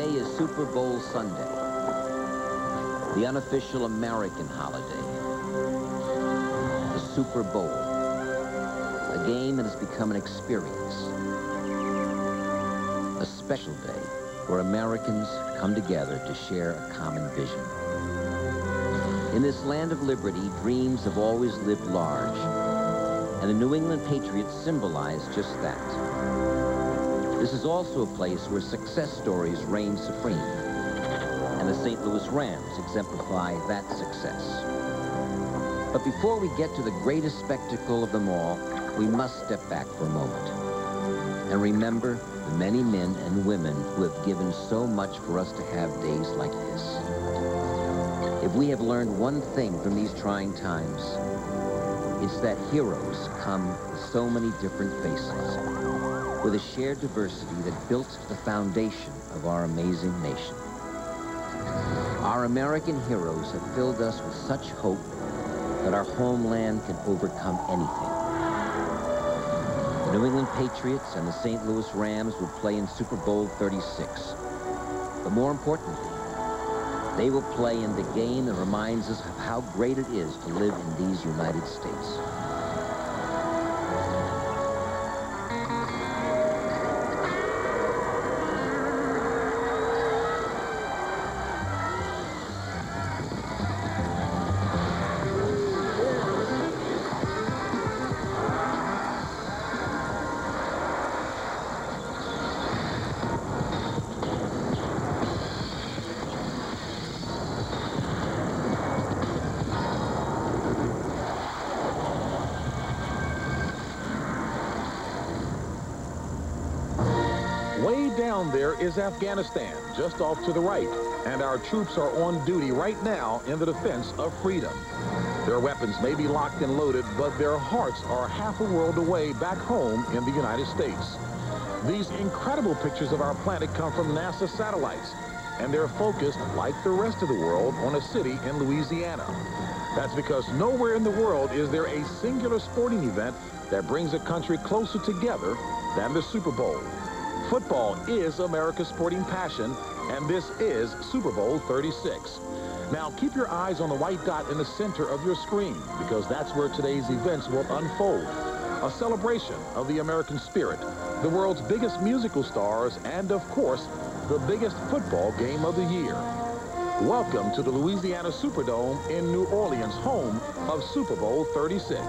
Today is Super Bowl Sunday, the unofficial American holiday, the Super Bowl, a game that has become an experience, a special day where Americans come together to share a common vision. In this land of liberty, dreams have always lived large, and the New England Patriots symbolize just that. This is also a place where success stories reign supreme, and the St. Louis Rams exemplify that success. But before we get to the greatest spectacle of them all, we must step back for a moment and remember the many men and women who have given so much for us to have days like this. If we have learned one thing from these trying times, it's that heroes come with so many different faces, with a shared diversity that built the foundation of our amazing nation. Our American heroes have filled us with such hope that our homeland can overcome anything. The New England Patriots and the St. Louis Rams will play in Super Bowl 36. But more importantly, they will play in the game that reminds us of how great it is to live in these United States. Way down there is Afghanistan, just off to the right, and our troops are on duty right now in the defense of freedom. Their weapons may be locked and loaded, but their hearts are half a world away back home in the United States. These incredible pictures of our planet come from NASA satellites, and they're focused, like the rest of the world, on a city in Louisiana. That's because nowhere in the world is there a singular sporting event that brings a country closer together than the Super Bowl. Football is America's sporting passion, and this is Super Bowl 36. Now, keep your eyes on the white dot in the center of your screen, because that's where today's events will unfold. A celebration of the American spirit, the world's biggest musical stars, and, of course, the biggest football game of the year. Welcome to the Louisiana Superdome in New Orleans, home of Super Bowl 36.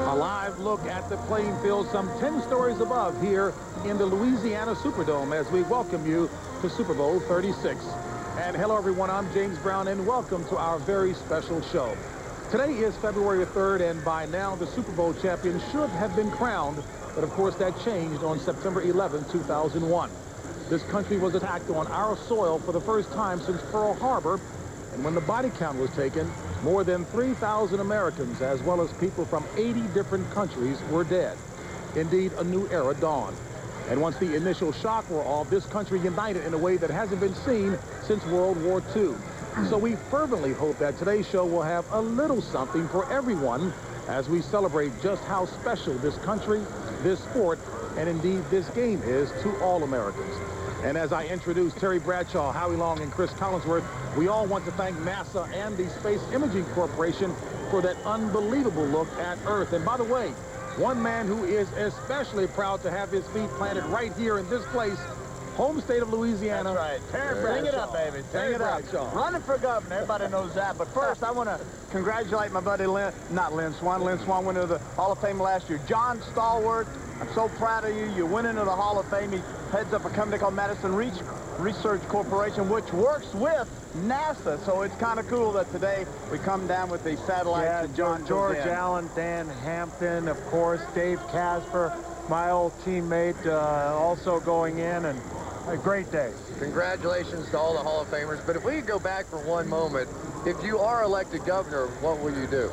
A live look at the playing field some 10 stories above here in the Louisiana Superdome as we welcome you to Super Bowl 36. And hello everyone, I'm James Brown and welcome to our very special show. Today is February 3rd and by now the Super Bowl champion should have been crowned, but of course that changed on September 11, 2001. This country was attacked on our soil for the first time since Pearl Harbor, and when the body count was taken, more than 3,000 Americans, as well as people from 80 different countries, were dead. Indeed, a new era dawned. And once the initial shock wore off, this country united in a way that hasn't been seen since World War II. So we fervently hope that today's show will have a little something for everyone as we celebrate just how special this country, this sport, and indeed this game is to all Americans. And as I introduce Terry Bradshaw, Howie Long, and Chris Collinsworth, we all want to thank NASA and the Space Imaging Corporation for that unbelievable look at Earth. And by the way, one man who is especially proud to have his feet planted right here in this place, home state of Louisiana. That's right. Terry Bradshaw. Bring it up, baby. Bring it up. Running for governor. Everybody knows that. But first, I want to congratulate my buddy Lynn Swann. Lynn Swann went into the Hall of Fame last year. John Stallworth, I'm so proud of you. You went into the Hall of Fame. He heads up a company called Madison Research Corporation, which works with NASA. So it's kind of cool that today we come down with these satellites. Yeah, George Allen, Dan Hampton, of course, Dave Casper, my old teammate, also going in, and a great day. Congratulations to all the Hall of Famers. But if we could go back for one moment, if you are elected governor, what will you do?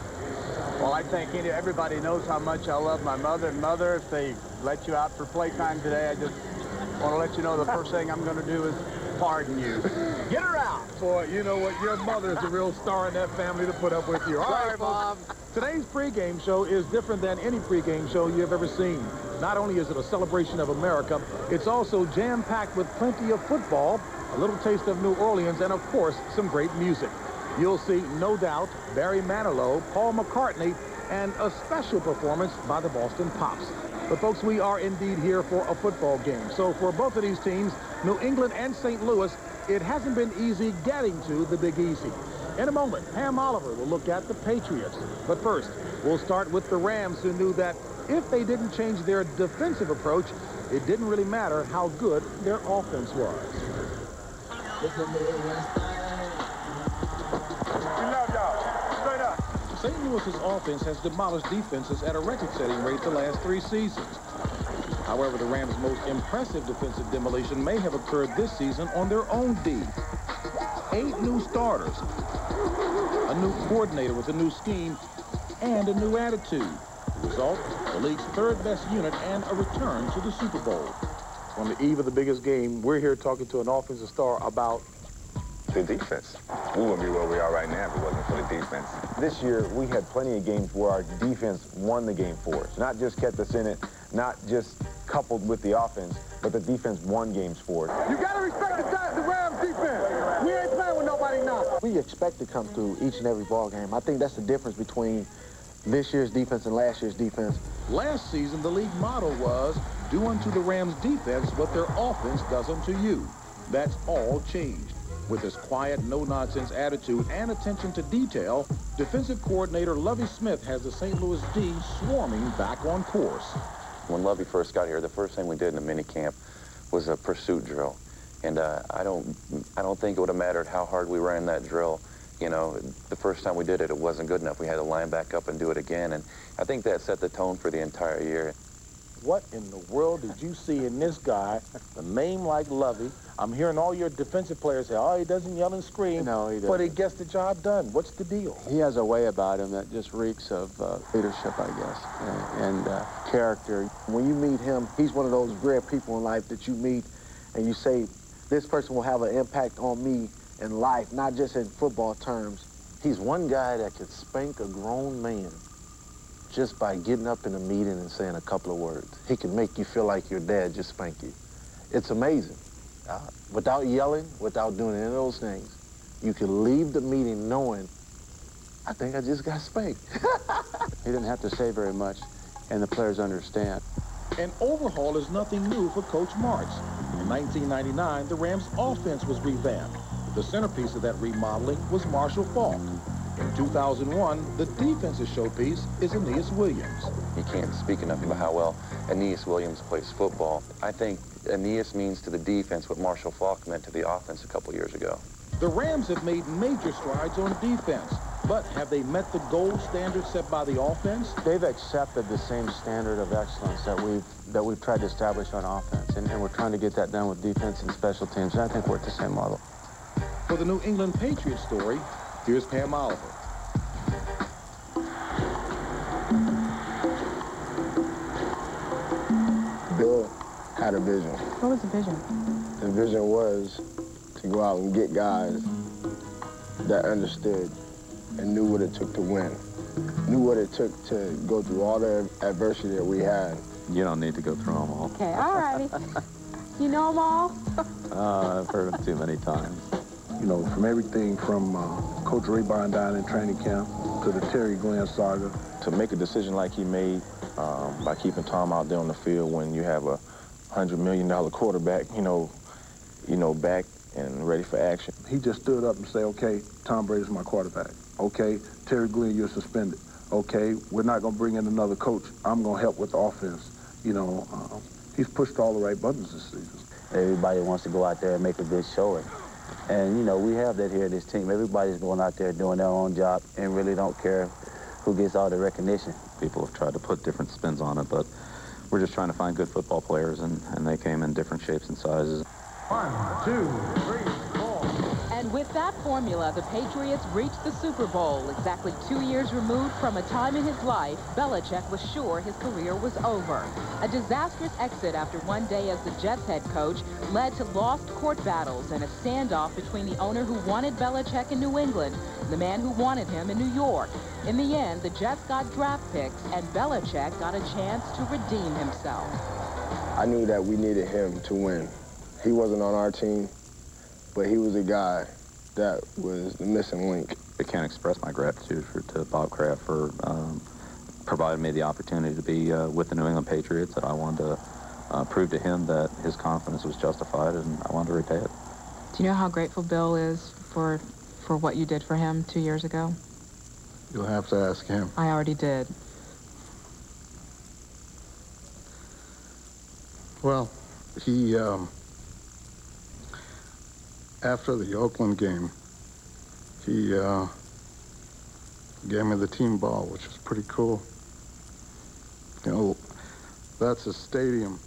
Well, I think everybody knows how much I love my mother. And Mother, if they let you out for playtime today, I just want to let you know the first thing I'm going to do is pardon you. Get her out. Boy, you know what? Your mother is a real star in that family to put up with you. All Sorry, right, Mom. folks. Today's pregame show is different than any pregame show you've ever seen. Not only is it a celebration of America, it's also jam-packed with plenty of football, a little taste of New Orleans, and, of course, some great music. You'll see, no doubt, Barry Manilow, Paul McCartney, and a special performance by the Boston Pops. But, folks, we are indeed here for a football game. So for both of these teams, New England and St. Louis, it hasn't been easy getting to the Big Easy. In a moment, Pam Oliver will look at the Patriots. But first, we'll start with the Rams, who knew that if they didn't change their defensive approach, it didn't really matter how good their offense was. We love y'all. Straight up. St. Louis's offense has demolished defenses at a record-setting rate the last 3 seasons. However, the Rams' most impressive defensive demolition may have occurred this season on their own D. 8 new starters, a new coordinator with a new scheme, and a new attitude. The result, the league's 3rd best unit and a return to the Super Bowl. On the eve of the biggest game, we're here talking to an offensive star about the defense. We wouldn't be where we are right now if it wasn't for the defense. This year, we had plenty of games where our defense won the game for us. Not just kept us in it, not just coupled with the offense, but the defense won games for us. You gotta respect the Rams defense. We ain't playing with nobody now. We expect to come through each and every ball game. I think that's the difference between this year's defense and last year's defense. Last season, the league motto was, do unto the Rams' defense what their offense does unto you. That's all changed. With his quiet, no-nonsense attitude and attention to detail, defensive coordinator Lovie Smith has the St. Louis D swarming back on course. When Lovie first got here, the first thing we did in the mini camp was a pursuit drill. And I don't think it would have mattered how hard we ran that drill. You know, the first time we did it, it wasn't good enough. We had to line back up and do it again. And I think that set the tone for the entire year. what in the world did you see in this guy, a name like Lovie? I'm hearing all your defensive players say, oh, he doesn't yell and scream. No, he doesn't. But he gets the job done. What's the deal? He has a way about him that just reeks of leadership, I guess, and character. When you meet him, he's one of those rare people in life that you meet and you say, this person will have an impact on me in life, not just in football terms. He's one guy that could spank a grown man just by getting up in a meeting and saying a couple of words. He can make you feel like your dad just spanked you. It's amazing. Without yelling, without doing any of those things, you can leave the meeting knowing, I think I just got spanked. He didn't have to say very much, and the players understand. An overhaul is nothing new for Coach Martz. In 1999, the Rams' offense was revamped. The centerpiece of that remodeling was Marshall Faulk. In 2001, the defensive showpiece is Aeneas Williams. You can't speak enough about how well Aeneas Williams plays football. I think Aeneas means to the defense what Marshall Faulk meant to the offense a couple years ago. The Rams have made major strides on defense, but have they met the gold standard set by the offense? They've accepted the same standard of excellence that we've tried to establish on offense, and we're trying to get that done with defense and special teams, and I think we're at the same level. For the New England Patriots story, here's Pam Oliver. Bill had a vision. What was the vision? The vision was to go out and get guys that understood and knew what it took to win, knew what it took to go through all the adversity that we had. You don't need to go through them all. Okay, all righty. You know them all? I've heard them too many times. You know, from everything from Coach Raybon down in training camp to the Terry Glenn saga. To make a decision like he made by keeping Tom out there on the field when you have a $100 million quarterback, you know, back and ready for action. He just stood up and said, okay, Tom Brady's my quarterback. Okay, Terry Glenn, you're suspended. Okay, we're not going to bring in another coach. I'm going to help with the offense. You know, he's pushed all the right buttons this season. Everybody wants to go out there and make a good showing. And, you know, we have that here in this team. Everybody's going out there doing their own job and really don't care who gets all the recognition. People have tried to put different spins on it, but we're just trying to find good football players, and they came in different shapes and sizes. 1, 2, 3, 4. And With that formula, the Patriots reached the Super Bowl. Exactly 2 years removed from a time in his life, Belichick was sure his career was over. A disastrous exit after one day as the Jets head coach led to lost court battles and a standoff between the owner who wanted Belichick in New England and the man who wanted him in New York. In the end, the Jets got draft picks and Belichick got a chance to redeem himself. I knew that we needed him to win. He wasn't on our team, but he was a guy that was the missing link. I can't express my gratitude to Bob Kraft for providing me the opportunity to be with the New England Patriots, that I wanted to prove to him that his confidence was justified, and I wanted to repay it. Do you know how grateful Bill is for what you did for him 2 years ago? You'll have to ask him. I already did. Well, he, after the Oakland game, he gave me the team ball, which is pretty cool. You know, that's a stadium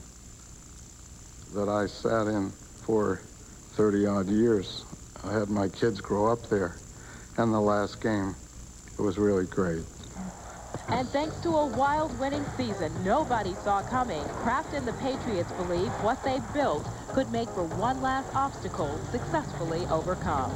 that I sat in for 30-odd years. I had my kids grow up there, and the last game, it was really great. And thanks to a wild winning season nobody saw coming, Kraft and the Patriots believe what they built could make for one last obstacle successfully overcome.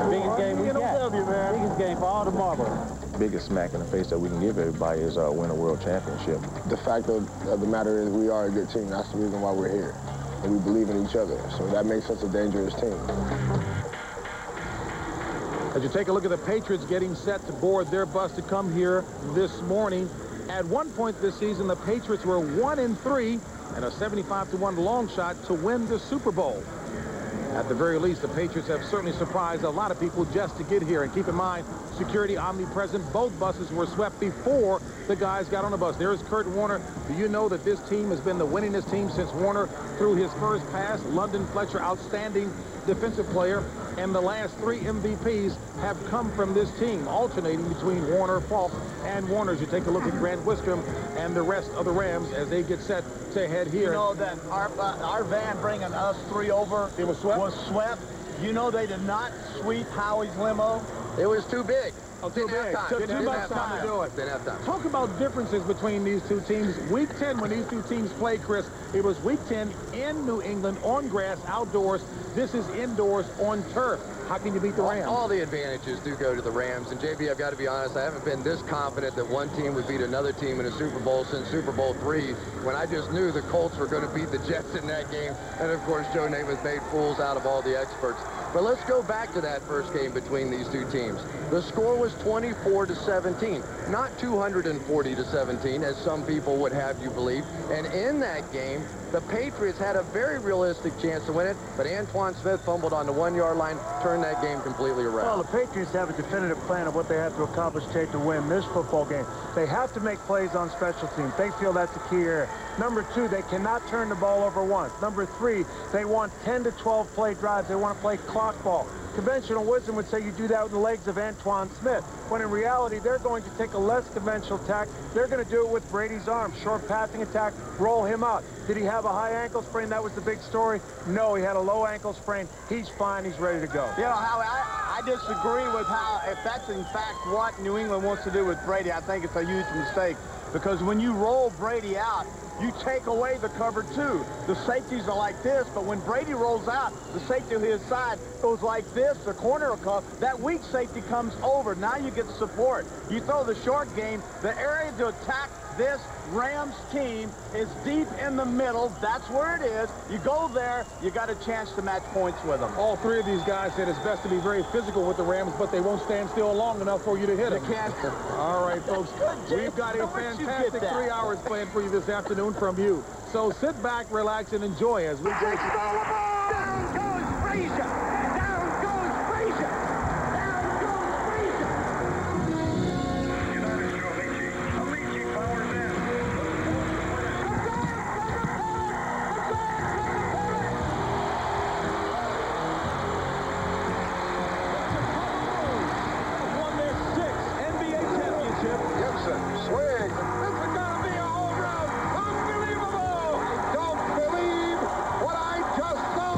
Biggest game we got. Biggest game for all the marbles. Biggest smack in the face that we can give everybody is win a world championship. The fact of the matter is we are a good team. That's the reason why we're here. And we believe in each other. So that makes us a dangerous team. As you take a look at the Patriots getting set to board their bus to come here this morning. At one point this season, the Patriots were 1-3 and a 75-1 long shot to win the Super Bowl. At the very least, the Patriots have certainly surprised a lot of people just to get here. And keep in mind, security omnipresent. Both buses were swept before the guys got on the bus. There's Kurt Warner. Do you know that this team has been the winningest team since Warner threw his first pass? London Fletcher, outstanding defensive player. And the last 3 MVPs have come from this team, alternating between Warner, Falk, and Warner. As you take a look at Grant Wistrom and the rest of the Rams as they get set to head here. You know that our van bringing us 3 over, it was swept? Was swept. You know they did not sweep Howie's limo. It was too big. Oh, too big. Too much time to do it. Didn't have time. Talk about differences between these two teams. Week 10, when these two teams played, Chris, it was Week 10 in New England on grass, outdoors. This is indoors on turf. How can you beat the Rams? All the advantages do go to the Rams. And, JB, I've got to be honest, I haven't been this confident that one team would beat another team in a Super Bowl since Super Bowl III, when I just knew the Colts were going to beat the Jets in that game. And, of course, Joe Namath made fools out of all the experts. But let's go back to that first game between these two teams. The score was 24-17, not 240-17, as some people would have you believe. And in that game, the Patriots had a very realistic chance to win it, but Antoine Smith fumbled on the 1-yard line, turned that game completely around. Well, the Patriots have a definitive plan of what they have to accomplish, Tate, to win this football game. They have to make plays on special teams. They feel that's the key area. Number 2, they cannot turn the ball over once. Number 3, they want 10 to 12 play drives. They want to play clock ball. Conventional wisdom would say you do that with the legs of Antoine Smith, when in reality, they're going to take a less conventional tack. They're going to do it with Brady's arm. Short passing attack, roll him out. Did he have a high ankle sprain? That was the big story. No, he had a low ankle sprain. He's fine. He's ready to go. You know, Howie, I disagree with how, if that's in fact what New England wants to do with Brady, I think it's a huge mistake. Because when you roll Brady out, you take away the cover 2. The safeties are like this, but when Brady rolls out, the safety to his side goes like this, the corner will come. That weak safety comes over. Now you get support. You throw the short game, the area to attack this Rams team is deep in the middle. That's where it is. You go there, you got a chance to match points with them. All 3 of these guys said it's best to be very physical with the Rams, but they won't stand still long enough for you to hit them. You can't. All right, folks. We've got a fantastic 3 hours planned for you this afternoon from you. So sit back, relax, and enjoy as we go. Down goes Frazier! Down goes Frazier! Down goes Frazier! Won their 6th NBA championship. Gibson, swing. This is going to be a home run. Unbelievable. I don't believe what I just saw.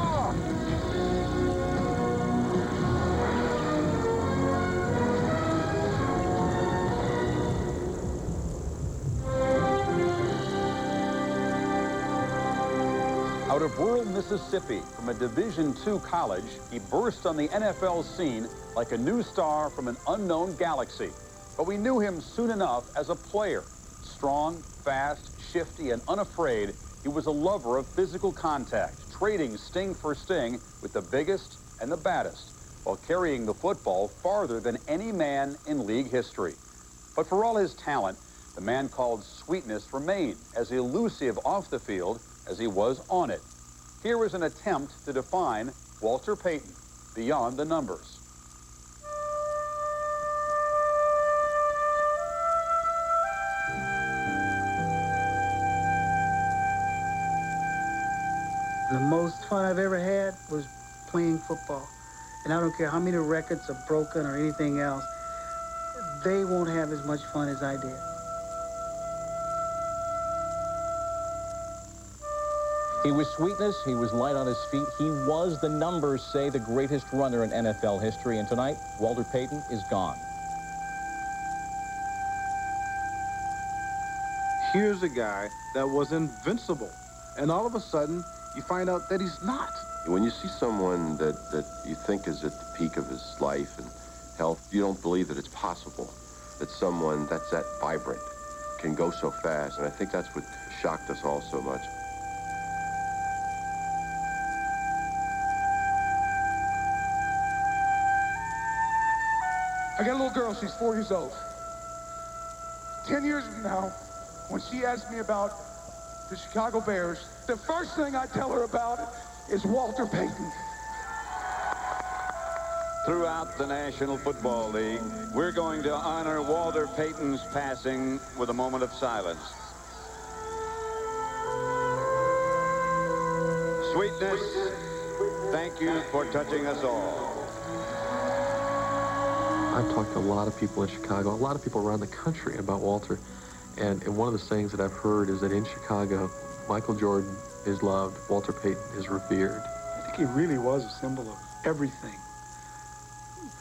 Out of rural Mississippi, from a Division II college, he burst on the NFL scene like a new star from an unknown galaxy. But we knew him soon enough as a player. Strong, fast, shifty, and unafraid, he was a lover of physical contact, trading sting for sting with the biggest and the baddest, while carrying the football farther than any man in league history. But for all his talent, the man called sweetness remained as elusive off the field as he was on it. Here was an attempt to define Walter Payton beyond the numbers. The most fun I've ever had was playing football. And I don't care how many records are broken or anything else, they won't have as much fun as I did. He was sweetness, he was light on his feet, he was, the numbers say, the greatest runner in NFL history, and tonight, Walter Payton is gone. Here's a guy that was invincible, and all of a sudden, you find out that he's not. When you see someone that you think is at the peak of his life and health, you don't believe that it's possible that someone that's that vibrant can go so fast, and I think that's what shocked us all so much. I got a little girl, she's 4 years old. 10 years from now, when she asks me about the Chicago Bears, the first thing I tell her about is Walter Payton. Throughout the National Football League, we're going to honor Walter Payton's passing with a moment of silence. Sweetness, thank you for touching us all. I've talked to a lot of people in Chicago, a lot of people around the country about Walter. And one of the sayings that I've heard is that in Chicago, Michael Jordan is loved, Walter Payton is revered. I think he really was a symbol of everything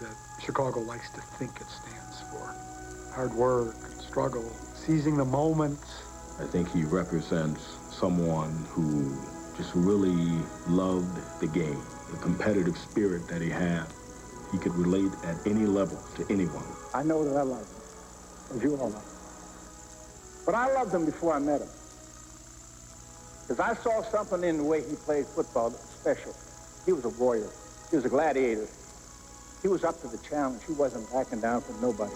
that Chicago likes to think it stands for. Hard work, struggle, seizing the moment. I think he represents someone who just really loved the game, the competitive spirit that he had. He could relate at any level to anyone. I know that I love him, as you all know. But I loved him before I met him. Because I saw something in the way he played football that was special. He was a warrior. He was a gladiator. He was up to the challenge. He wasn't backing down from nobody.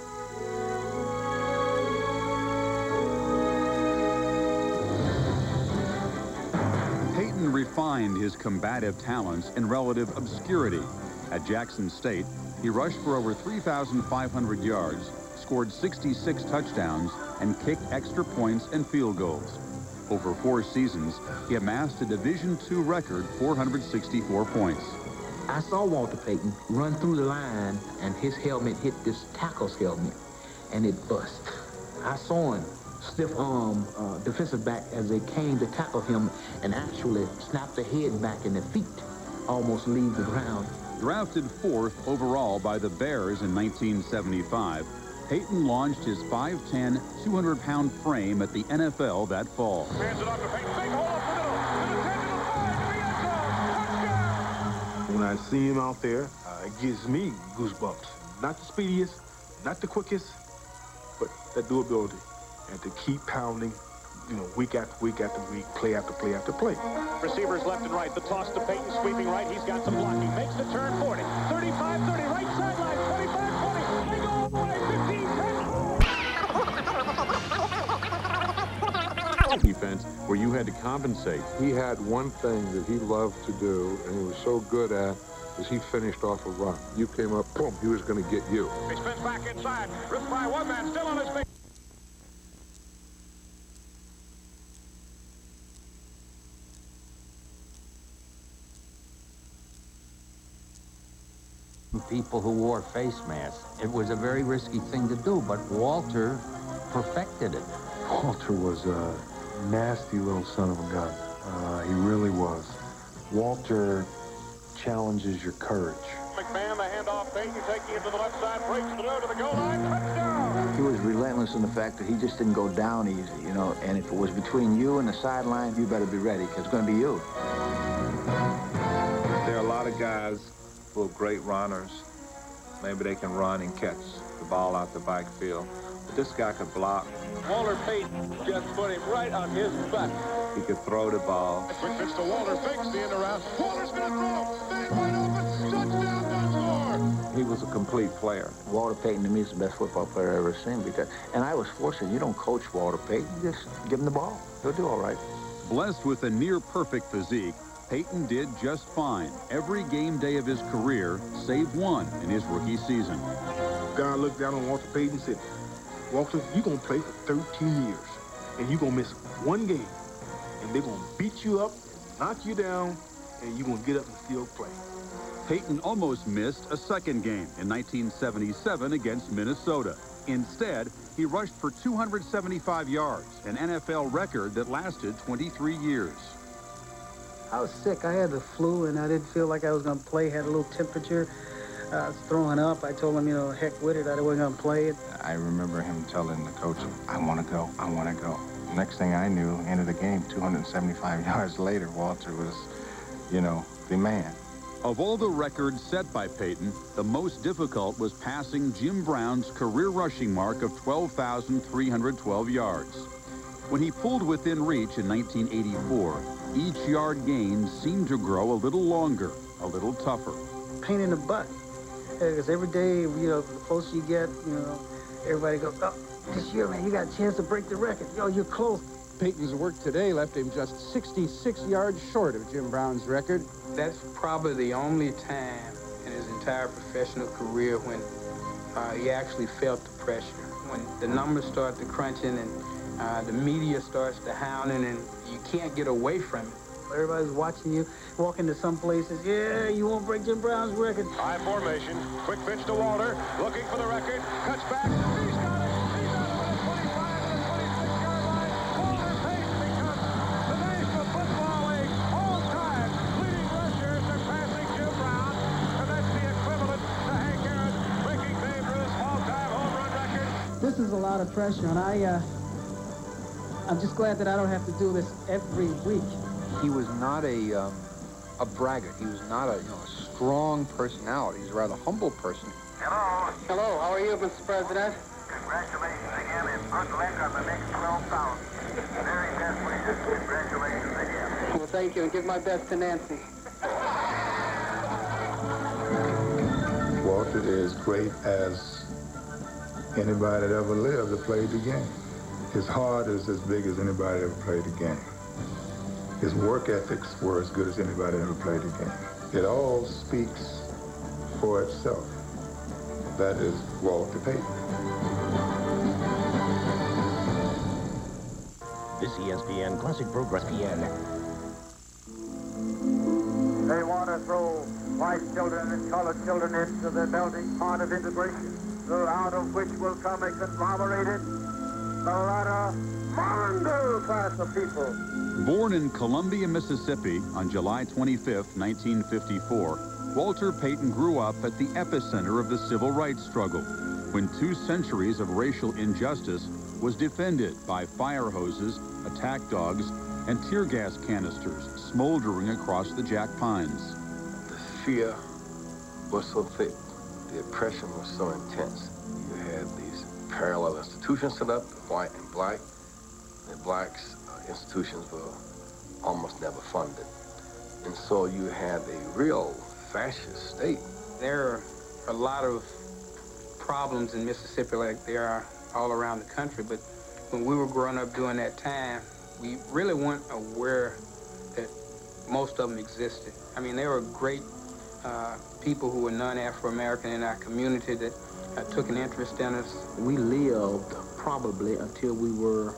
Payton refined his combative talents in relative obscurity. At Jackson State, he rushed for over 3,500 yards, scored 66 touchdowns, and kicked extra points and field goals. Over 4 seasons, he amassed a Division II record 464 points. I saw Walter Payton run through the line, and his helmet hit this tackle's helmet, and it bust. I saw him stiff arm defensive back as they came to tackle him and actually snap the head back and the feet almost leave the ground. Drafted 4th overall by the Bears in 1975, Payton launched his 5'10", 200-pound frame at the NFL that fall. Hands it off to Payton. Big hole up the middle. When I see him out there, it gives me goosebumps. Not the speediest, not the quickest, but that durability. And to keep pounding, you know, week after week after week, play after play after play. Receivers left and right. The toss to Payton, sweeping right. He's got some blocking. Makes the turn 40. 35, 30, right sideline. 25, 20. They go all the way. 15, 10. Defense where you had to compensate. He had one thing that he loved to do, and he was so good at, is he finished off a run. You came up, boom, he was going to get you. He spins back inside. Ripped by one man, still on his feet. People who wore face masks. It was a very risky thing to do, but Walter perfected it. Walter was a nasty little son of a gun. He really was. Walter challenges your courage. McMahon, the handoff, Payton taking it to the left side, breaks through to the goal line, touchdown! He was relentless in the fact that he just didn't go down easy, you know, and if it was between you and the sideline, you better be ready, because it's going to be you. guys who are great runners, maybe they can run and catch the ball out the backfield. But this guy could block. Walter Payton just put him right on his butt. He could throw the ball. Quick pitch to Walter, fakes the end around. Walter's going to throw. Man wide open. Touchdown, Baltimore. He was a complete player. Walter Payton, to me, is the best football player I've ever seen. And I was fortunate. You don't coach Walter Payton. You just give him the ball. He'll do all right. Blessed with a near-perfect physique, Payton did just fine every game day of his career, save one in his rookie season. God looked down on Walter Payton and said, Walter, you're going to play for 13 years, and you're going to miss one game, and they're going to beat you up, knock you down, and you're going to get up and still play. Payton almost missed a second game in 1977 against Minnesota. Instead, he rushed for 275 yards, an NFL record that lasted 23 years. I was sick. I had the flu, and I didn't feel like I was going to play. Had a little temperature. I was throwing up. I told him, you know, heck with it. I wasn't going to play it. I remember him telling the coach, I want to go, I want to go. Next thing I knew, end of the game, 275 yards later, Walter was, you know, the man. Of all the records set by Payton, the most difficult was passing Jim Brown's career rushing mark of 12,312 yards. When he pulled within reach in 1984, each yard gained seemed to grow a little longer, a little tougher. Pain in the butt. Because every day, you know, the closer you get, you know, everybody goes, oh, this year, man, you got a chance to break the record. Yo, you're close. Payton's work today left him just 66 yards short of Jim Brown's record. That's probably the only time in his entire professional career when he actually felt the pressure. When the numbers start to crunching and the media starts to hounding and you can't get away from it. Everybody's watching you, walking to some places. Yeah, you won't break Jim Brown's record. High formation, quick pitch to Walter, looking for the record, cuts back. He's got it. He's got it at 25 and the 26-yard line. Walter Payton becomes the National Football League all-time leading rusher, surpassing Jim Brown, and that's the equivalent to Hank Aaron breaking Babe Ruth's all-time home run record. This is a lot of pressure, and I'm just glad that I don't have to do this every week. He was not a braggart. He was not a strong personality. He's a rather humble person. Hello. Hello, how are you, Mr. President? Congratulations again, and good luck on the next 12,000. Very best wishes. Congratulations again. Well, thank you, and give my best to Nancy. Walter is great as anybody that ever lived that played the game. His heart is as big as anybody that ever played the game. His work ethics were as good as anybody that ever played the game. It all speaks for itself. That is Walter Payton. This ESPN Classic Progress PN. They want to throw white children and colored children into the melting pot of integration, out of which will come a conglomerated, mongrel class of people. Born in Columbia, Mississippi on July 25, 1954, Walter Payton grew up at the epicenter of the civil rights struggle, when 2 centuries of racial injustice was defended by fire hoses, attack dogs, and tear gas canisters smoldering across the Jack Pines. The fear was so thick, the oppression was so intense. You had these parallel institutions set up, white and black. The blacks institutions were almost never funded. And so you had a real fascist state. There are a lot of problems in Mississippi like there are all around the country, but when we were growing up during that time, we really weren't aware that most of them existed. I mean, there were great people who were non-Afro-American in our community that took an interest in us. We lived probably until we were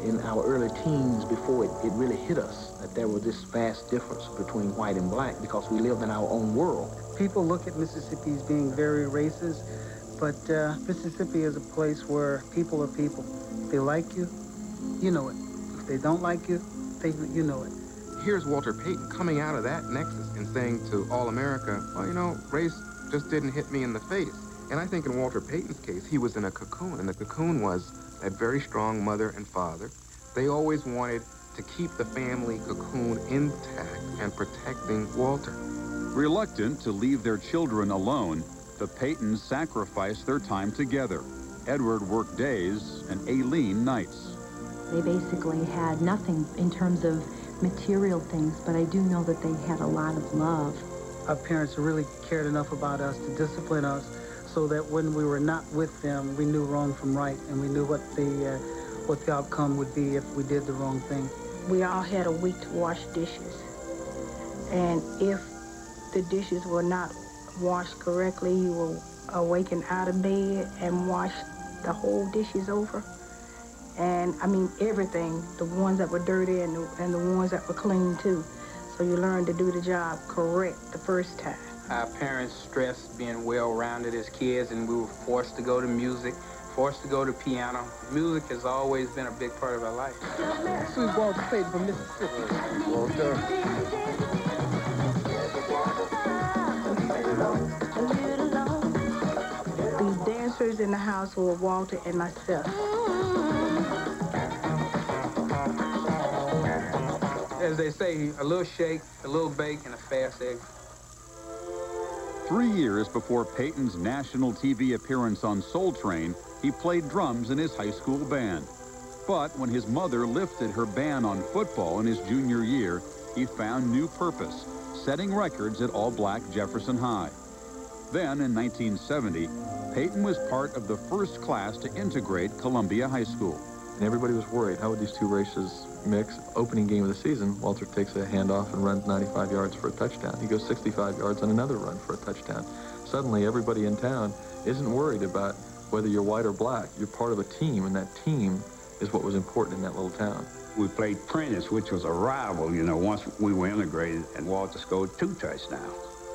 in our early teens before it really hit us that there was this vast difference between white and black because we lived in our own world. People look at Mississippi as being very racist, but Mississippi is a place where people are people. If they like you, you know it. If they don't like you, you know it. Here's Walter Payton coming out of that nexus and saying to all America, well, you know, race just didn't hit me in the face. And I think in Walter Payton's case, he was in a cocoon, and the cocoon was that very strong mother and father. They always wanted to keep the family cocoon intact and protecting Walter. Reluctant to leave their children alone, the Paytons sacrificed their time together. Edward worked days and Aileen nights. They basically had nothing in terms of material things, but I do know that they had a lot of love. Our parents really cared enough about us to discipline us so that when we were not with them, we knew wrong from right, and we knew what the outcome would be if we did the wrong thing. We all had a week to wash dishes. And if the dishes were not washed correctly, you will awaken out of bed and wash the whole dishes over. And I mean everything, the ones that were dirty and the ones that were clean too. So you learn to do the job correct the first time. Our parents stressed being well-rounded as kids, and we were forced to go to music, forced to go to piano. Music has always been a big part of our life. This is Walter Payton from Mississippi. Walter. The dancers in the house were Walter and myself. As they say, a little shake, a little bake, and a fast egg. 3 years before Payton's national TV appearance on Soul Train, he played drums in his high school band. But when his mother lifted her ban on football in his junior year, he found new purpose, setting records at all-black Jefferson High. Then, in 1970, Payton was part of the first class to integrate Columbia High School. And everybody was worried, how would these two races mix? Opening game of the season, Walter takes a handoff and runs 95 yards for a touchdown. He goes 65 yards on another run for a touchdown. Suddenly, everybody in town isn't worried about whether you're white or black. You're part of a team, and that team is what was important in that little town. We played Prentice, which was a rival, you know, once we were integrated, and Walter scored 2 touchdowns.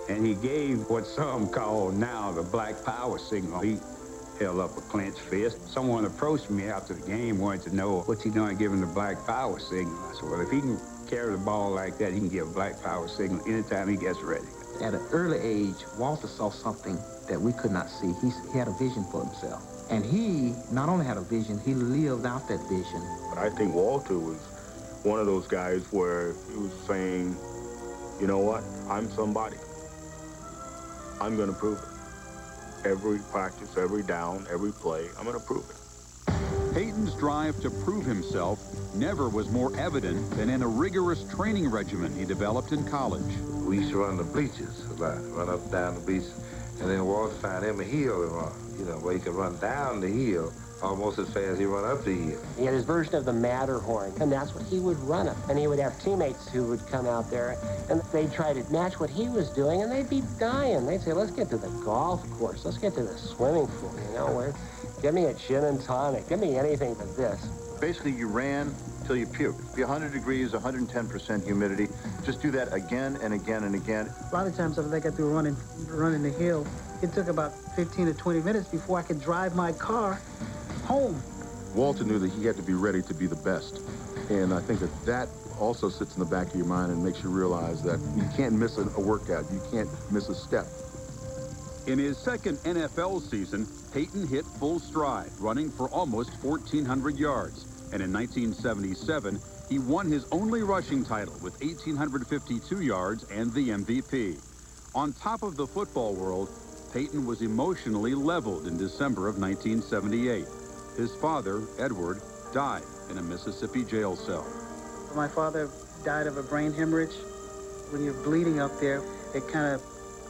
And he gave what some call now the Black Power signal. He held up a clenched fist. Someone approached me after the game, wanted to know, what's he doing giving the Black Power signal? I said, well, if he can carry the ball like that, he can give a Black Power signal anytime he gets ready. At an early age, Walter saw something that we could not see. He had a vision for himself. And he not only had a vision, he lived out that vision. I think Walter was one of those guys where he was saying, you know what, I'm somebody. I'm going to prove it. Every practice, every down, every play, I'm going to prove it. Payton's drive to prove himself never was more evident than in a rigorous training regimen he developed in college. We used to run the bleachers a lot, run up and down the beach, and then Walter found him a hill to run, you know, where he could run down the hill almost as fast as he run up the hill. He had his version of the Matterhorn, and that's what he would run up. And he would have teammates who would come out there, and they'd try to match what he was doing, and they'd be dying. They'd say, let's get to the golf course. Let's get to the swimming pool, you know, where, give me a gin and tonic. Give me anything but this. Basically, you ran till you puked. Be 100 degrees, 110% humidity. Just do that again and again and again. A lot of times after they got through running the hill, it took about 15 to 20 minutes before I could drive my car home. Walter knew that he had to be ready to be the best. And I think that also sits in the back of your mind and makes you realize that you can't miss a workout. You can't miss a step. In his second NFL season, Payton hit full stride, running for almost 1,400 yards. And in 1977, he won his only rushing title with 1,852 yards and the MVP. On top of the football world, Payton was emotionally leveled in December of 1978. His father, Edward, died in a Mississippi jail cell. My father died of a brain hemorrhage. When you're bleeding up there, it kind of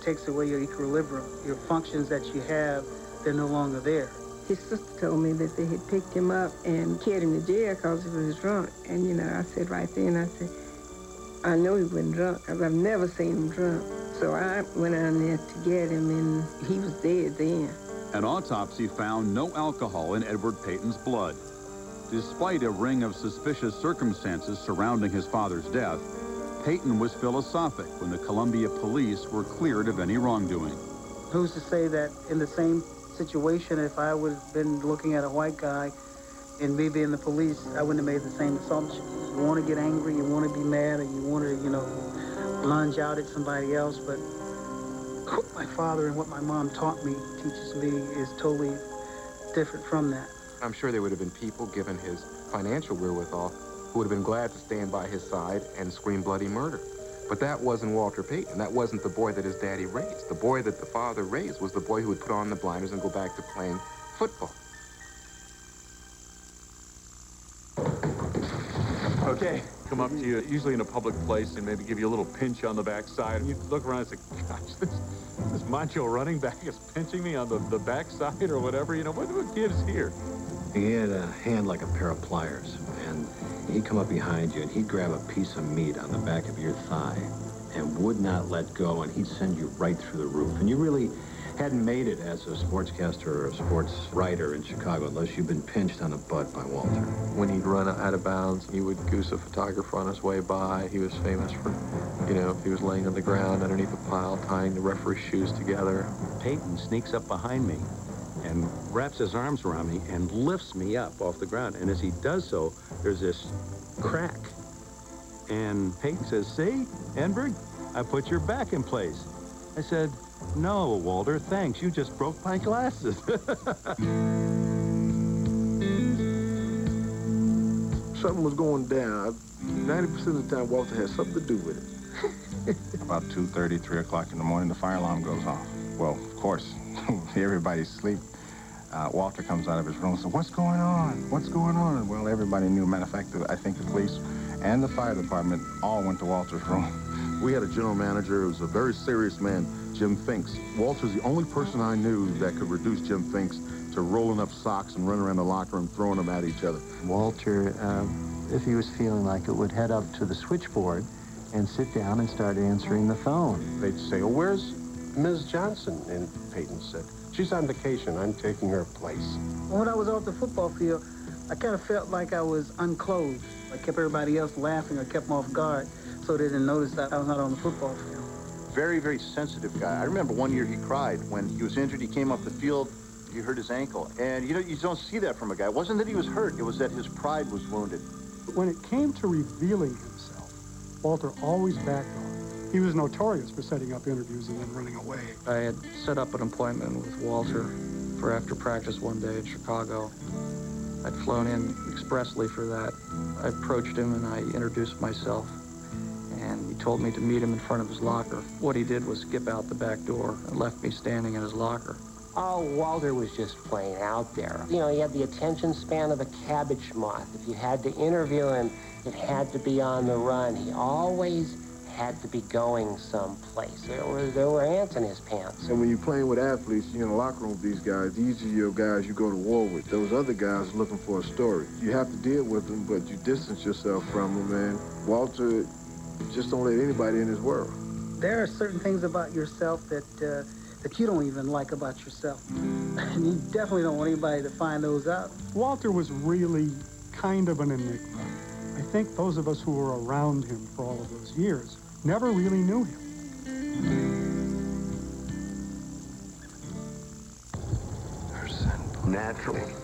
takes away your equilibrium. Your functions that you have, they're no longer there. His sister told me that they had picked him up and carried him to jail because he was drunk. And, you know, I said right then, I said, I know he wasn't drunk because I've never seen him drunk. So I went on there to get him, and he was dead then. An autopsy found no alcohol in Edward Payton's blood. Despite a ring of suspicious circumstances surrounding his father's death, Payton was philosophic when the Columbia police were cleared of any wrongdoing. Who's to say that in the same situation, if I would have been looking at a white guy and me being the police, I wouldn't have made the same assumption. You want to get angry, you want to be mad, or you want to, you know, lunge out at somebody else, but what my father and what my mom taught me, teaches me, is totally different from that. I'm sure there would have been people, given his financial wherewithal, who would have been glad to stand by his side and scream bloody murder. But that wasn't Walter Payton. That wasn't the boy that his daddy raised. The boy that the father raised was the boy who would put on the blinders and go back to playing football. Okay. Come up to you, usually in a public place, and maybe give you a little pinch on the backside. And you look around and say, gosh, this macho running back is pinching me on the backside or whatever. You know, what gives here? He had a hand like a pair of pliers, and he'd come up behind you, and he'd grab a piece of meat on the back of your thigh and would not let go, and he'd send you right through the roof. And you really hadn't made it as a sportscaster or a sports writer in Chicago unless you'd been pinched on the butt by Walter. When he'd run out of bounds, he would goose a photographer on his way by. He was famous for, you know, he was laying on the ground underneath a pile, tying the referee's shoes together. Payton sneaks up behind me and wraps his arms around me and lifts me up off the ground. And as he does so, there's this crack. And Payton says, "See, Enberg, I put your back in place." I said, "No, Walter, thanks. You just broke my glasses." Something was going down. 90% of the time, Walter had something to do with it. About 2:30, 3 o'clock in the morning, the fire alarm goes off. Well, of course, everybody's asleep. Walter comes out of his room and says, "What's going on? What's going on?" Well, everybody knew. Matter of fact, I think the police and the fire department all went to Walter's room. We had a general manager who was a very serious man, Jim Finks. Walter's the only person I knew that could reduce Jim Finks to rolling up socks and running around the locker room throwing them at each other. Walter, if he was feeling like it, would head up to the switchboard and sit down and start answering the phone. They'd say, "Oh, where's Ms. Johnson?" And Payton said, "She's on vacation. I'm taking her place." When I was off the football field, I kind of felt like I was unclothed. I kept everybody else laughing. I kept them off guard so they didn't notice that I was not on the football field. Very, very sensitive guy. I remember one year he cried when he was injured. He came off the field, he hurt his ankle. And you know, you don't see that from a guy. It wasn't that he was hurt, it was that his pride was wounded. When it came to revealing himself, Walter always backed off. He was notorious for setting up interviews and then running away. I had set up an appointment with Walter for after practice one day in Chicago. I'd flown in expressly for that. I approached him and I introduced myself. And he told me to meet him in front of his locker. What he did was skip out the back door and left me standing in his locker. Oh, Walter was just plain out there. You know, he had the attention span of a cabbage moth. If you had to interview him, it had to be on the run. He always had to be going someplace. There were ants in his pants. And when you're playing with athletes, you're in the locker room with these guys, these are your guys you go to war with. Those other guys are looking for a story. You have to deal with them, but you distance yourself from them, and Walter just don't let anybody in his world. There are certain things about yourself that you don't even like about yourself. And you definitely don't want anybody to find those out. Walter was really kind of an enigma. I think those of us who were around him for all of those years never really knew him. Naturally.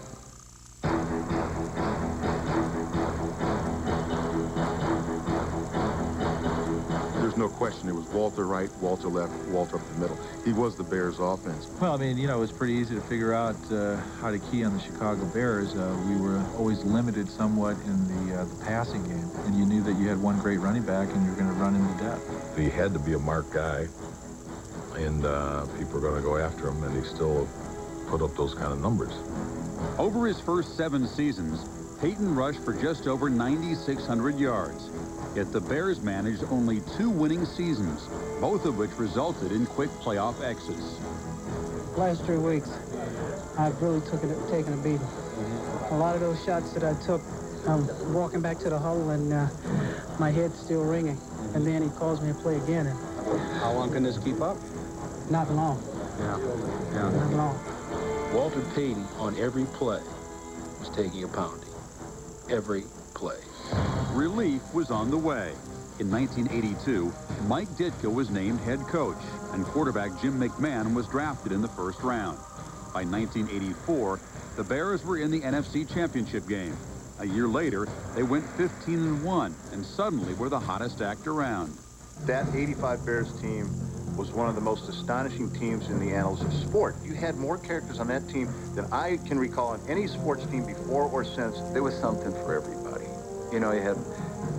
There's no question. It was Walter right, Walter left, Walter up the middle. He was the Bears' offense. Well, I mean, you know, it was pretty easy to figure out how to key on the Chicago Bears. We were always limited somewhat in the passing game, and you knew that you had one great running back and you were going to run him to death. He had to be a marked guy, and people were going to go after him, and he still put up those kind of numbers. Over his first 7 seasons, Payton rushed for just over 9,600 yards. Yet the Bears managed only 2 winning seasons, both of which resulted in quick playoff exits. Last 3 weeks, I've really taken a beating. A lot of those shots that I took, I'm walking back to the huddle and my head's still ringing. And then he calls me to play again. And how long can this keep up? Not long. Yeah. Not long. Walter Payton on every play was taking a pounding. Every play. Relief was on the way. In 1982, Mike Ditka was named head coach, and quarterback Jim McMahon was drafted in the first round. By 1984, the Bears were in the NFC Championship game. A year later, they went 15-1, and suddenly were the hottest act around. That 85 Bears team was one of the most astonishing teams in the annals of sport. You had more characters on that team than I can recall on any sports team before or since. There was something for everybody. You know, you had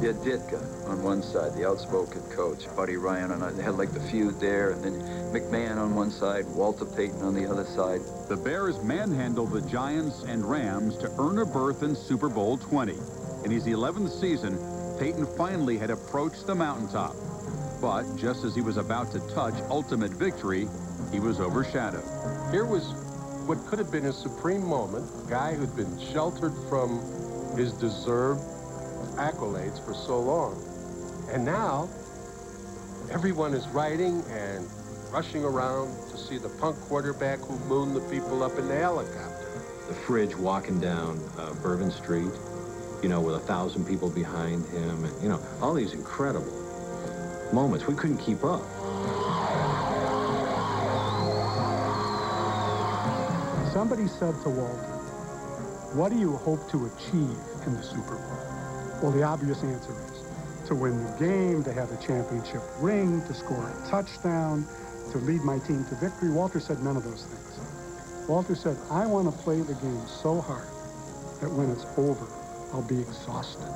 You had Ditka on one side, the outspoken coach, Buddy Ryan, and they had like the feud there, and then McMahon on one side, Walter Payton on the other side. The Bears manhandled the Giants and Rams to earn a berth in Super Bowl 20. In his 11th season, Payton finally had approached the mountaintop. But just as he was about to touch ultimate victory, he was overshadowed. Here was what could have been a supreme moment, a guy who'd been sheltered from his deserved accolades for so long. And now, everyone is writing and rushing around to see the punk quarterback who mooned the people up in the helicopter. The Fridge walking down Bourbon Street, you know, with 1,000 people behind him, and, you know, all these incredible moments. We couldn't keep up. Somebody said to Walter, "What do you hope to achieve in the Super Bowl?" Well, the obvious answer is to win the game, to have a championship ring, to score a touchdown, to lead my team to victory. Walter said none of those things. Walter said, "I want to play the game so hard that when it's over, I'll be exhausted.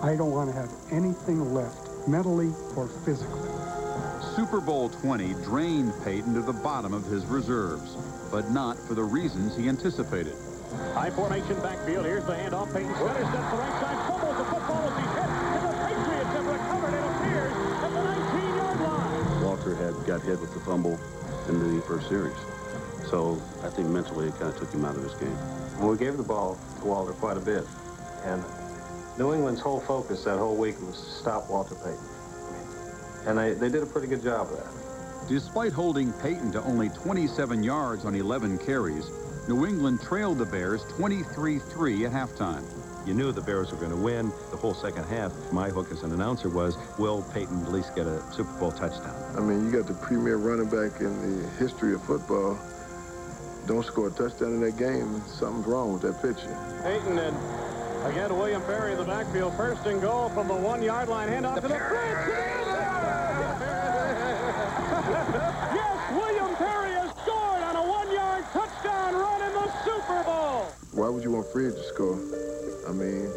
I don't want to have anything left, mentally or physically." Super Bowl 20 drained Payton to the bottom of his reserves, but not for the reasons he anticipated. High formation backfield. Here's the handoff. Payton centers, steps to the right side, fumbles the football as he's hit, and the Patriots have recovered, it appears, at the 19-yard line. Walter had got hit with the fumble in the first series. So I think mentally it kind of took him out of this game. Well, we gave the ball to Walter quite a bit. And New England's whole focus that whole week was to stop Walter Payton. And they did a pretty good job of that. Despite holding Payton to only 27 yards on 11 carries, New England trailed the Bears 23-3 at halftime. You knew the Bears were going to win the whole second half. My hook as an announcer was, will Payton at least get a Super Bowl touchdown? I mean, you got the premier running back in the history of football. Don't score a touchdown in that game, something's wrong with that pitcher. Payton and again William Perry in the backfield. First and goal from the 1-yard line. Handoff to the Fridge. Yes, William Perry has scored on a 1-yard touchdown run in the Super Bowl. Why would you want Fridge to score? I mean,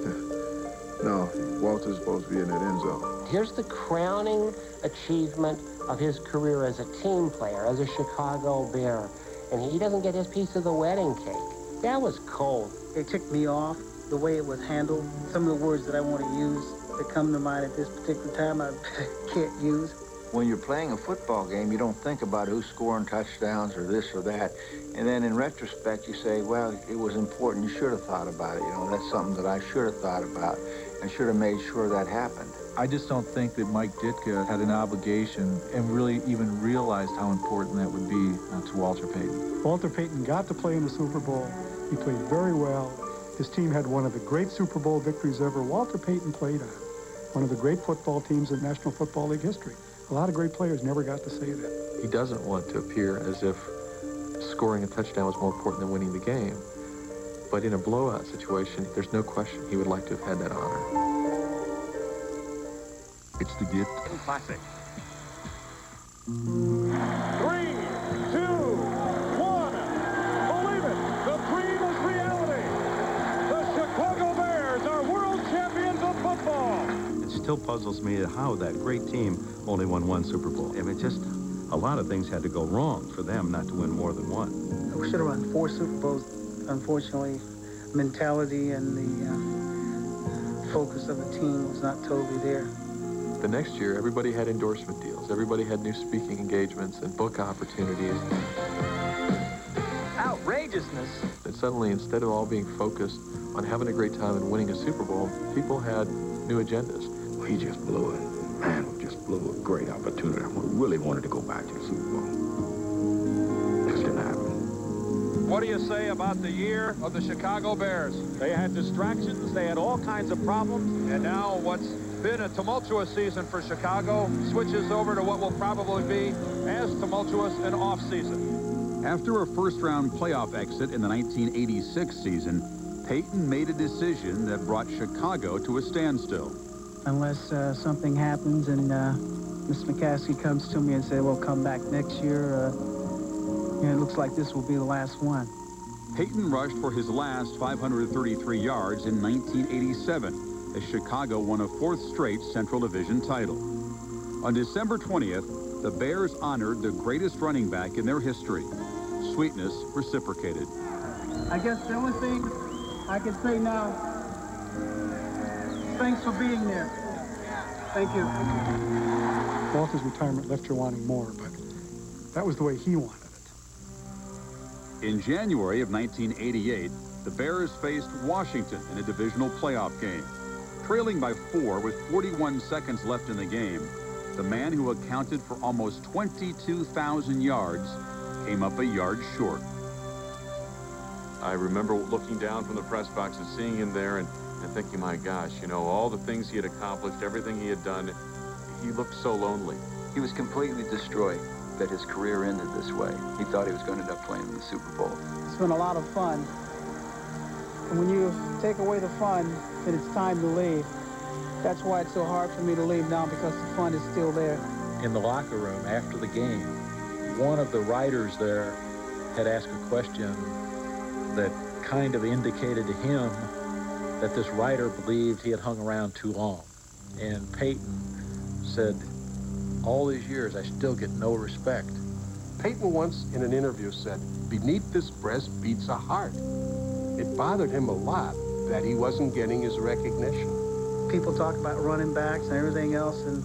no, Walter's supposed to be in that end zone. Here's the crowning achievement of his career as a team player, as a Chicago Bear. And he doesn't get his piece of the wedding cake. That was cold. It ticked me off, the way it was handled. Some of the words that I want to use that come to mind at this particular time, I can't use. When you're playing a football game, you don't think about who's scoring touchdowns or this or that. And then in retrospect, you say, well, it was important. You should have thought about it. You know, that's something that I should have thought about and should have made sure that happened. I just don't think that Mike Ditka had an obligation and really even realized how important that would be to Walter Payton. Walter Payton got to play in the Super Bowl. He played very well. His team had one of the great Super Bowl victories ever Walter Payton played on. One of the great football teams in National Football League history. A lot of great players never got to say that. He doesn't want to appear as if scoring a touchdown was more important than winning the game. But in a blowout situation, there's no question he would like to have had that honor. It's the gift. Classic. 3, 2, 1. Believe it. The dream is reality. The Chicago Bears are world champions of football. It still puzzles me how that great team only won one Super Bowl. I mean, just a lot of things had to go wrong for them not to win more than one. We should have won 4 Super Bowls. Unfortunately, mentality and the focus of the team was not totally there. The next year, everybody had endorsement deals. Everybody had new speaking engagements and book opportunities. Outrageousness! And suddenly, instead of all being focused on having a great time and winning a Super Bowl, people had new agendas. Well, he just blew it. Man, we just blew a great opportunity. We really wanted to go back to the Super Bowl. Just didn't happen. What do you say about the year of the Chicago Bears? They had distractions. They had all kinds of problems. And now what's been a tumultuous season for Chicago switches over to what will probably be as tumultuous an off-season. After a first-round playoff exit in the 1986 season, Payton made a decision that brought Chicago to a standstill. Unless something happens and Mr. McCaskey comes to me and says, well, come back next year, it looks like this will be the last one. Payton rushed for his last 533 yards in 1987. as Chicago won a 4th straight Central Division title. On December 20th, the Bears honored the greatest running back in their history. Sweetness reciprocated. I guess the only thing I can say now, thanks for being there. Thank you. Walter's retirement left you wanting more, but that was the way he wanted it. In January of 1988, the Bears faced Washington in a divisional playoff game. Trailing by 4 with 41 seconds left in the game, the man who accounted for almost 22,000 yards came up a yard short. I remember looking down from the press box and seeing him there and thinking, my gosh, you know, all the things he had accomplished, everything he had done, he looked so lonely. He was completely destroyed that his career ended this way. He thought he was going to end up playing in the Super Bowl. It's been a lot of fun. And when you take away the fun, then it's time to leave. That's why it's so hard for me to leave now, because the fun is still there. In the locker room after the game, one of the writers there had asked a question that kind of indicated to him that this writer believed he had hung around too long. And Peyton said, all these years, I still get no respect. Peyton once in an interview said, beneath this breast beats a heart. It bothered him a lot that he wasn't getting his recognition. People talk about running backs and everything else, and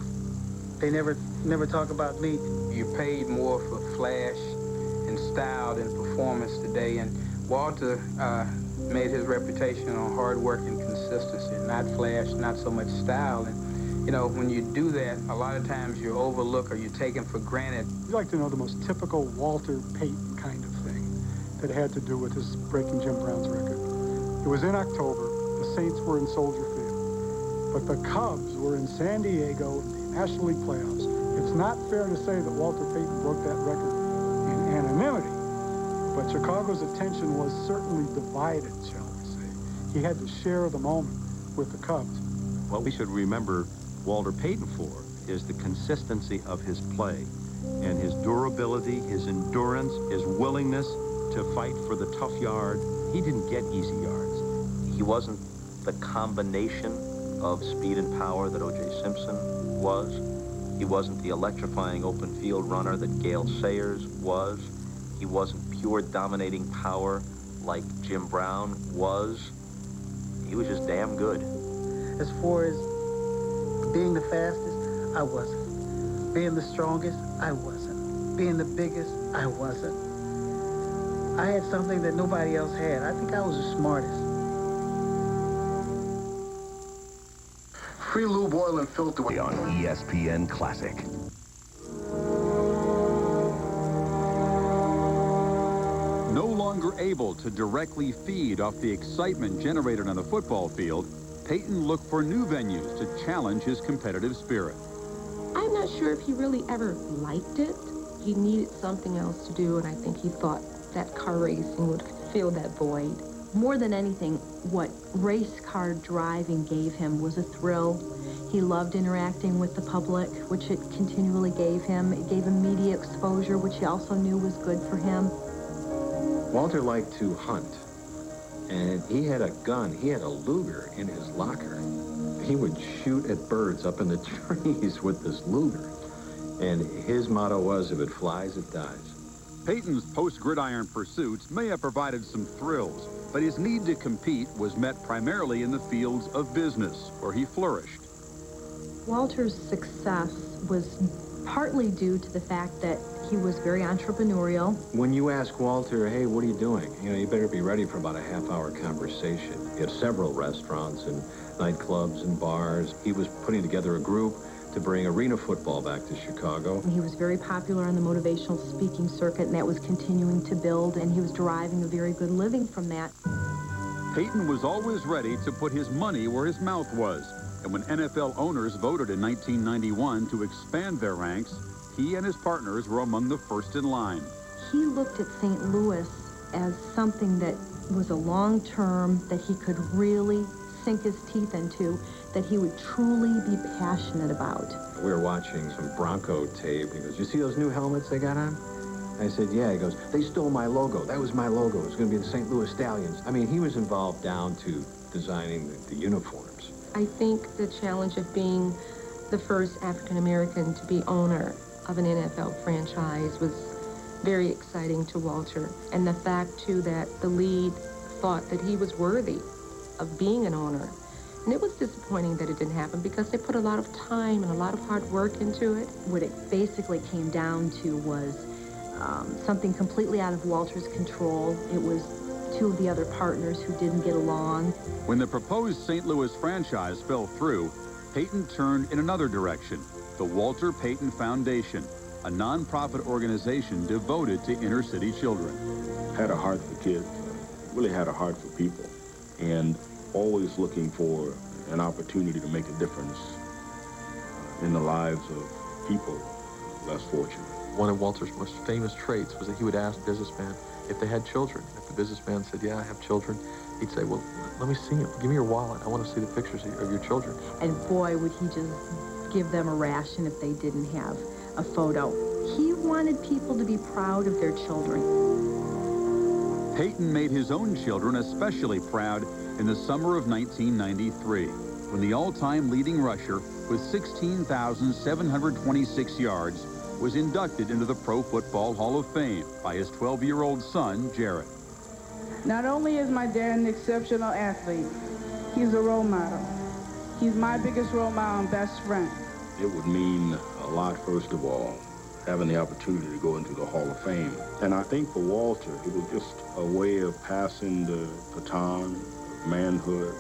they never talk about me. You're paid more for flash and style than performance today, and Walter made his reputation on hard work and consistency, not flash, not so much style. And you know, when you do that, a lot of times you're overlooked or you're taken for granted. You'd like to know the most typical Walter Payton kind of thing that had to do with his breaking Jim Brown's record. It was in October. The Saints were in Soldier Field, but the Cubs were in San Diego in the National League playoffs. It's not fair to say that Walter Payton broke that record in anonymity, but Chicago's attention was certainly divided, shall we say. He had to share the moment with the Cubs. What we should remember Walter Payton for is the consistency of his play and his durability, his endurance, his willingness to fight for the tough yard. He didn't get easy yards. He wasn't the combination of speed and power that O.J. Simpson was. He wasn't the electrifying open field runner that Gale Sayers was. He wasn't pure dominating power like Jim Brown was. He was just damn good. As far as being the fastest, I wasn't. Being the strongest, I wasn't. Being the biggest, I wasn't. I had something that nobody else had. I think I was the smartest. Free lube, oil, and filter on ESPN Classic. No longer able to directly feed off the excitement generated on the football field, Payton looked for new venues to challenge his competitive spirit. I'm not sure if he really ever liked it. He needed something else to do, and I think he thought that car racing would fill that void. More than anything, what race car driving gave him was a thrill. He loved interacting with the public, which it continually gave him. It gave him media exposure, which he also knew was good for him. Walter liked to hunt, and he had a gun. He had a Luger in his locker. He would shoot at birds up in the trees with this Luger. And his motto was, if it flies, it dies. Payton's post-gridiron pursuits may have provided some thrills, but his need to compete was met primarily in the fields of business, where he flourished. Walter's success was partly due to the fact that he was very entrepreneurial. When you ask Walter, hey, what are you doing? You know, you better be ready for about a half-hour conversation. He had several restaurants and nightclubs and bars. He was putting together a group to bring arena football back to Chicago. He was very popular on the motivational speaking circuit, and that was continuing to build, and he was deriving a very good living from that. Payton was always ready to put his money where his mouth was, and when NFL owners voted in 1991 to expand their ranks, he and his partners were among the first in line. He looked at St. Louis as something that was a long-term, that he could really sink his teeth into, that he would truly be passionate about. We were watching some Bronco tape. He goes, you see those new helmets they got on? I said, yeah. He goes, they stole my logo. That was my logo. It was going to be the St. Louis Stallions. I mean, he was involved down to designing the uniforms. I think the challenge of being the first African-American to be owner of an NFL franchise was very exciting to Walter. And the fact, too, that the league thought that he was worthy of being an owner. And it was disappointing that it didn't happen because they put a lot of time and a lot of hard work into it. What it basically came down to was something completely out of Walter's control. It was two of the other partners who didn't get along. When the proposed St. Louis franchise fell through, Peyton turned in another direction, the Walter Payton Foundation, a nonprofit organization devoted to inner-city children. Had a heart for kids, really had a heart for people, and always looking for an opportunity to make a difference in the lives of people less fortunate. One of Walter's most famous traits was that he would ask businessmen if they had children. If the businessman said, yeah, I have children, he'd say, well, let me see them. Give me your wallet. I want to see the pictures of your children. And boy, would he just give them a ration if they didn't have a photo. He wanted people to be proud of their children. Peyton made his own children especially proud in the summer of 1993, when the all-time leading rusher with 16,726 yards was inducted into the Pro Football Hall of Fame by his 12-year-old son, Jared. Not only is my dad an exceptional athlete, he's a role model. He's my biggest role model and best friend. It would mean a lot, first of all, having the opportunity to go into the Hall of Fame. And I think for Walter, it was just a way of passing the baton of manhood,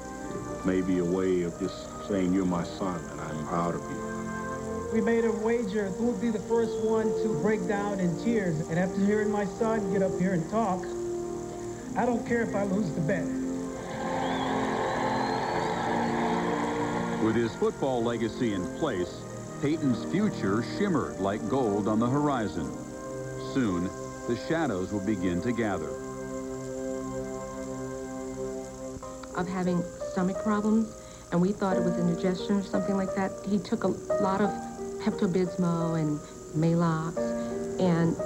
maybe a way of just saying, you're my son, and I'm proud of you. We made a wager who would be the first one to break down in tears. And after hearing my son get up here and talk, I don't care if I lose the bet. With his football legacy in place, Peyton's future shimmered like gold on the horizon. Soon, the shadows will begin to gather. Of having stomach problems, and we thought it was indigestion or something like that. He took a lot of Pepto-Bismol and Maalox, and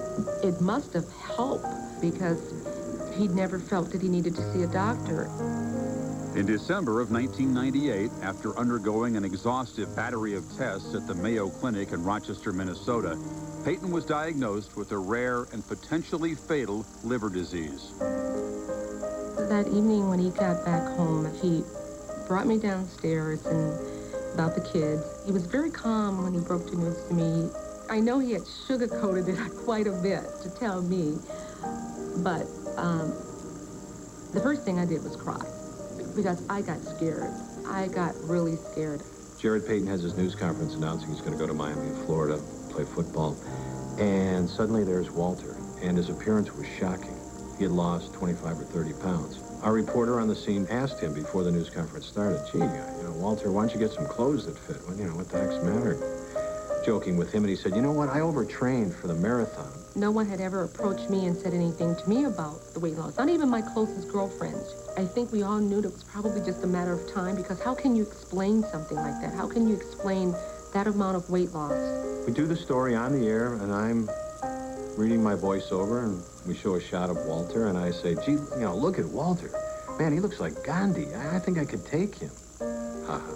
it must have helped because he'd never felt that he needed to see a doctor. In December of 1998, after undergoing an exhaustive battery of tests at the Mayo Clinic in Rochester, Minnesota, Peyton was diagnosed with a rare and potentially fatal liver disease. That evening when he got back home, he brought me downstairs and about the kids. He was very calm when he broke the news to me. I know he had sugarcoated it quite a bit to tell me, but the first thing I did was cry because I got scared. I got really scared. Jared Payton has his news conference announcing he's going to go to Miami, Florida, play football. And suddenly there's Walter, and his appearance was shocking. He had lost 25 or 30 pounds. Our reporter on the scene asked him before the news conference started, gee, Walter, why don't you get some clothes that fit? Well, what the heck's the matter? Joking with him, and he said, you know what, I overtrained for the marathon. No one had ever approached me and said anything to me about the weight loss, not even my closest girlfriends. I think we all knew that it was probably just a matter of time, because how can you explain something like that? How can you explain that amount of weight loss? We do the story on the air, and I'm reading my voiceover, and we show a shot of Walter, and I say, gee, look at Walter. Man, he looks like Gandhi. I think I could take him. Ha-ha.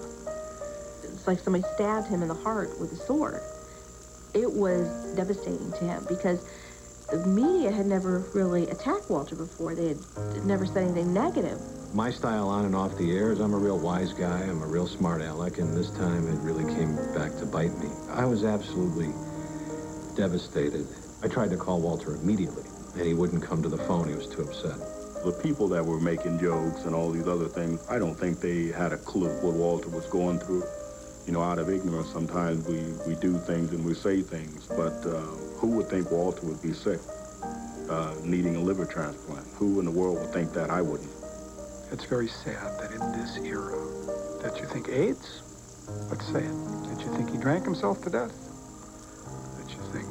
It's like somebody stabbed him in the heart with a sword. It was devastating to him because the media had never really attacked Walter before. They had never said anything negative. My style on and off the air is I'm a real wise guy. I'm a real smart aleck, and this time it really came back to bite me. I was absolutely devastated. I tried to call Walter immediately, and he wouldn't come to the phone. He was too upset. The people that were making jokes and all these other things, I don't think they had a clue what Walter was going through. Out of ignorance, sometimes we do things and we say things, but who would think Walter would be sick, needing a liver transplant? Who in the world would think that? I wouldn't. It's very sad that in this era that you think AIDS, let's say it, that you think he drank himself to death, that you think